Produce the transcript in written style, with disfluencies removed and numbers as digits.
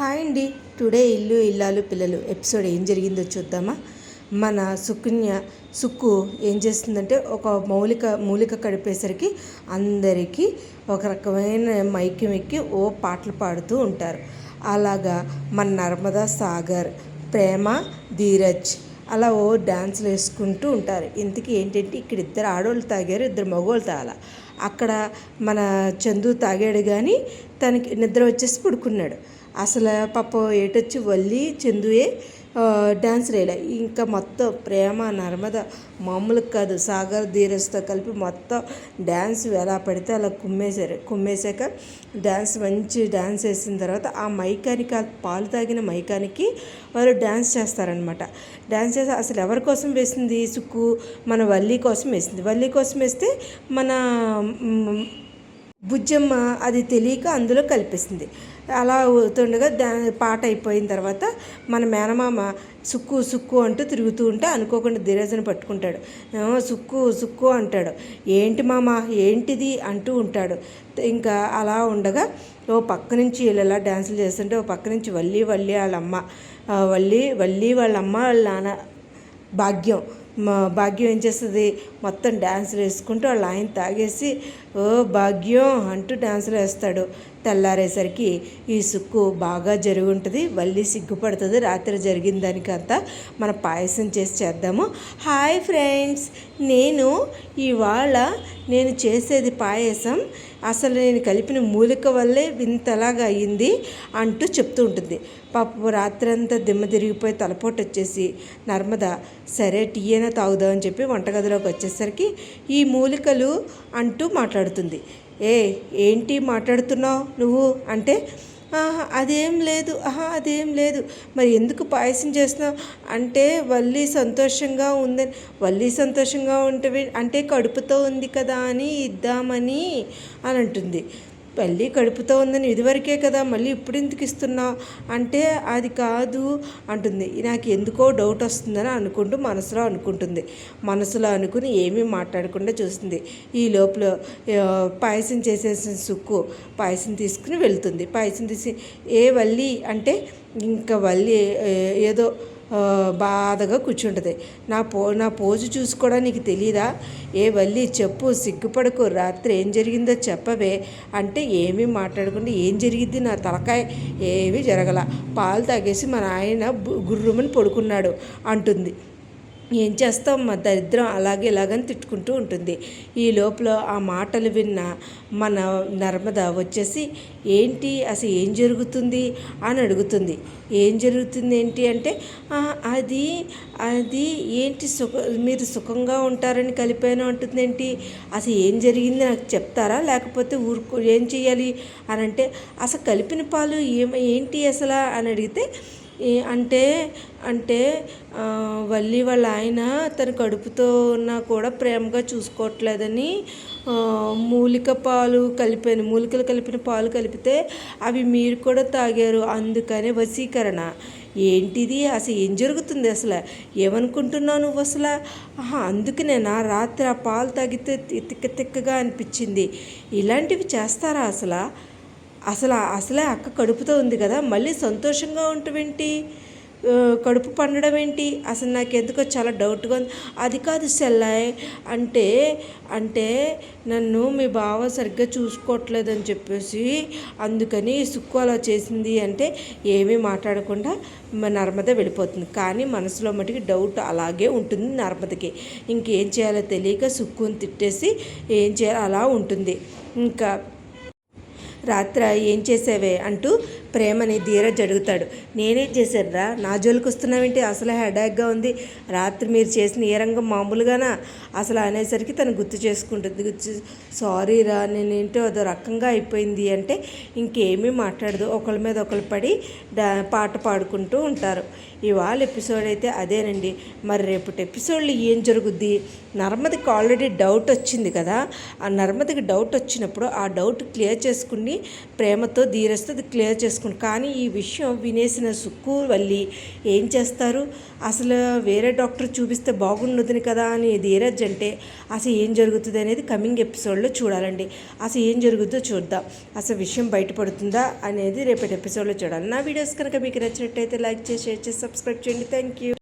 Hi అండి. Today ఇల్లు ఇల్లాలు పిల్లలు ఎపిసోడ్ ఏం జరిగిందో చూద్దామా. మన సుక్కు ఏం చేస్తుందంటే ఒక మూలిక కడిపేసరికి అందరికీ ఒక రకమైన మైక్యం ఎక్కి పాటలు పాడుతూ ఉంటారు. అలాగా మన నర్మదా, సాగర్, ప్రేమ, ధీరజ్ అలా డ్యాన్సులు వేసుకుంటూ ఉంటారు. ఇంతకీ ఏంటంటే ఇక్కడ ఇద్దరు ఆడవాళ్ళు తాగారు, ఇద్దరు మగవాళ్ళు తాగాల. అక్కడ మన చందు తాగాడు కానీ తనకి నిద్ర వచ్చేసి పడుకున్నాడు. అసలు పాపం ఏటొచ్చి వల్లి చందుయే డ్యాన్స్ వేయలే. ఇంకా మొత్తం ప్రేమ, నర్మద మామూలుగా కాదు, సాగర్, ధీరజ్తో కలిపి మొత్తం డ్యాన్స్ ఎలా పడితే అలా కుమ్మేశాక మంచి డ్యాన్స్ వేసిన తర్వాత ఆ మైకానికి, పాలు తాగిన మైకానికి వాళ్ళు డ్యాన్స్ చేస్తారనమాట. డ్యాన్స్ చేసి అసలు ఎవరి కోసం వేసింది సుక్కు? మన వల్లి కోసం వేసింది. వల్లి కోసం వేస్తే మన బుజ్జమ్మ అది తెలియక అందులో కలిపేసింది. అలా అవుతుండగా పాట అయిపోయిన తర్వాత మన మేనమామ సుక్కు అంటూ తిరుగుతూ ఉంటే అనుకోకుండా ధీరజ్ని పట్టుకుంటాడు. సుక్కు అంటాడు. ఏంటి మామ, ఏంటిది అంటూ ఉంటాడు. ఇంకా అలా ఉండగా పక్క నుంచి వీళ్ళలా డ్యాన్సులు చేస్తుంటే పక్క నుంచి వల్లి వాళ్ళమ్మ వాళ్ళ అమ్మ వాళ్ళ నాన్న భాగ్యం ఏం చేస్తుంది, మొత్తం డ్యాన్సులు వేసుకుంటూ వాళ్ళ ఆయన తాగేసి భాగ్యం అంటూ డ్యాన్సులు వేస్తాడు. తెల్లారేసరికి ఈ సుక్కు బాగా జరుగుంటుంది. వల్లి సిగ్గుపడుతుంది. రాత్రి జరిగిన దానికంతా మన పాయసం చేద్దాము. హాయ్ ఫ్రెండ్స్, ఇవాళ నేను చేసేది పాయసం అసలు నేను కలిపిన మూలిక వల్లే వింతలాగా అయ్యింది అంటూ చెప్తూ ఉంటుంది. పాప రాత్రంతా దిమ్మ తిరిగిపోయి తలపోటు వచ్చేసి నర్మద సరే టీ అయినా తాగుదామని చెప్పి వంటగదిలోకి వచ్చేసరికి ఈ మూలికలు అంటూ మాట్లాడుతుంది. ఏంటి మాట్లాడుతున్నావు నువ్వు అంటే అదేం లేదు మరి ఎందుకు పాయసం చేస్తున్నావు అంటే వల్లి సంతోషంగా ఉందని. వల్లి సంతోషంగా ఉంటే అంటే కడుపుతో ఉంది కదా అని ఇద్దామని అని అంటుంది. వల్లి కడుపుతో ఉందని ఇదివరకే కదా, మళ్ళీ ఇప్పుడు ఎందుకు ఇస్తున్నావు అంటే అది కాదు అంటుంది. నాకు ఎందుకో డౌట్ వస్తుందని మనసులో అనుకుని ఏమీ మాట్లాడకుండా చూస్తుంది. ఈ లోపల పాయసం చేసేసిన సుక్కు పాయసం తీసుకుని వెళ్తుంది. పాయసం తీసి వల్లి అంటే ఇంకా వల్లి ఏదో బాధగా కూర్చుంటుంది. నా పోజు చూసుకోవడానికి నీకు తెలీదా? వల్లి చెప్పు, సిగ్గుపడకు, రాత్రి ఏం జరిగిందో చెప్పవే అంటే ఏమీ మాట్లాడకుండా ఏం జరిగిద్ది, నా తలకాయ ఏమీ జరగల, పాలు తాగేసి మా నాయన గుర్రుమని పడుకున్నాడు అంటుంది. ఏం చేస్తాం, మా దరిద్రం ఇలాగని తిట్టుకుంటూ ఉంటుంది. ఈ లోపల ఆ మాటలు విన్న మన నర్మద వచ్చేసి ఏంటి అసలు ఏం జరుగుతుంది అని అడుగుతుంది. ఏం జరుగుతుంది ఏంటి అంటే అది ఏంటి మీరు సుఖంగా ఉంటారని కలిపాను అంటుంది. ఏంటి అసలు ఏం జరిగింది నాకు చెప్తారా, లేకపోతే ఏం చేయాలి అని అంటే అసలు కలిపిన పాలు ఏంటి అసలు అని అడిగితే అంటే వల్లి వాళ్ళ ఆయన తన కడుపుతో ఉన్నా కూడా ప్రేమగా చూసుకోవట్లేదని మూలికలు కలిపిన పాలు కలిపితే అవి మీరు కూడా తాగారు, అందుకనే వశీకరణ. ఏంటిది అసలు ఏం జరుగుతుంది, అసలు ఏమనుకుంటున్నావు నువ్వు అసలు? అందుకనేనా రాత్రి ఆ పాలు తాగితే తిక్కగా అనిపించింది. ఇలాంటివి చేస్తారా అసలే అక్క కడుపుతో ఉంది కదా, మళ్ళీ సంతోషంగా ఉంటావేంటి, కడుపు పండడం ఏంటి అసలు నాకెందుకో చాలా డౌట్గా ఉంది. అది కాదు సెల్లాయ్ అంటే నన్ను మీ బావ సరిగ్గా చూసుకోవట్లేదని చెప్పేసి అందుకని సుక్కు అలా చేసింది అంటే ఏమీ మాట్లాడకుండా నర్మద వెళ్ళిపోతుంది. కానీ మనసులో మటుకి డౌట్ అలాగే ఉంటుంది నర్మదకి. ఇంకేం చేయాలో తెలియక సుక్కుని తిట్టేసి ఏం చేయాలో అలా ఉంటుంది. ఇంకా రాత్రి ఏం చేసావే అంటూ ప్రేమని ధీరజ్ అడుగుతాడు. నేనేం చేశానురా, నా జోలికి వస్తున్నావేంటి, అసలు హెడేక్గా ఉంది, రాత్రి మీరు చేసిన ఏ రంగం మామూలుగానా అసలు అనేసరికి తను గుర్తు చేసుకుంటుంది. సారీ రా, నేనేంటో అదో రకంగా అయిపోయింది అంటే ఇంకేమీ మాట్లాడదు. ఒకళ్ళ మీద ఒకళ్ళు పడి పాట పాడుకుంటూ ఉంటారు. ఇవాళ ఎపిసోడ్ అయితే అదేనండి. మరి రేపటి ఎపిసోడ్లో ఏం జరుగుద్ది? నర్మదకి ఆల్రెడీ డౌట్ వచ్చింది కదా, ఆ నర్మదకి డౌట్ వచ్చినప్పుడు ఆ డౌట్ క్లియర్ చేసుకుని అని ప్రేమతో ధీరస్తో అది క్లియర్ చేసుకుంటారు. కానీ ఈ విషయం వినేసిన సుక్కు వల్లి ఏం చేస్తారు, అసలు వేరే డాక్టర్ చూపిస్తే బాగుండదుని కదా అని ధీరజ్ అంటే అసలు ఏం జరుగుతుంది అనేది కమింగ్ ఎపిసోడ్లో చూడాలండి. అసలు ఏం జరుగుతుందో చూద్దాం. అసలు విషయం బయటపడుతుందా అనేది రేపటి ఎపిసోడ్లో చూడాలి. నా వీడియోస్ కనుక మీకు నచ్చినట్టయితే లైక్ చేసి షేర్ చేసి సబ్స్క్రైబ్ చేయండి. Thank you.